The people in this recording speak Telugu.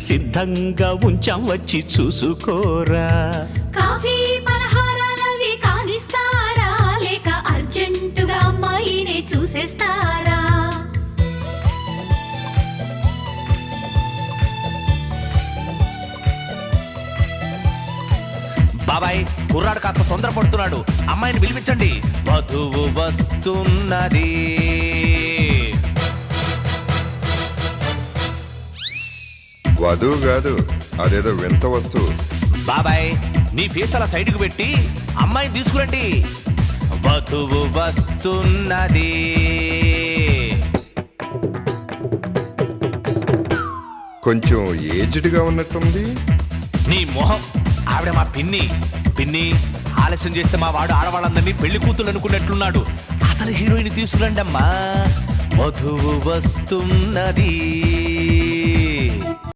సిద్ధంగా ఉంచాం వచ్చి చూసుకోరా. కాఫీ పలహారాలవి కానిస్తారా లేక అర్జెంటుగా అమ్మాయినే చూసేస్తారా? బాబాయ్ కుర్రాడు కాస్త తొందరపడుతున్నాడు, అమ్మాయిని పిలిపించండి. వధువు వస్తున్నది. వధువు కాదు, అదేదో వింత వస్తువు. బాబాయ్ నీ ఫేస్ అలా సైడ్కి పెట్టి అమ్మాయిని తీసుకురండి. వధువు వస్తున్నది. కొంచెం ఏజ్డ్గా ఉన్నట్టుంది. నీ మొహం, ఆవిడ మా పిన్ని. పిన్ని ఆలస్యం చేస్తే మా వాడు ఆడవాళ్ళందరినీ పెళ్లి కూతురు అనుకున్నట్లున్నాడు. అసలు హీరోయిన్ తీసుకురండి అమ్మా. వధువు వస్తున్నది.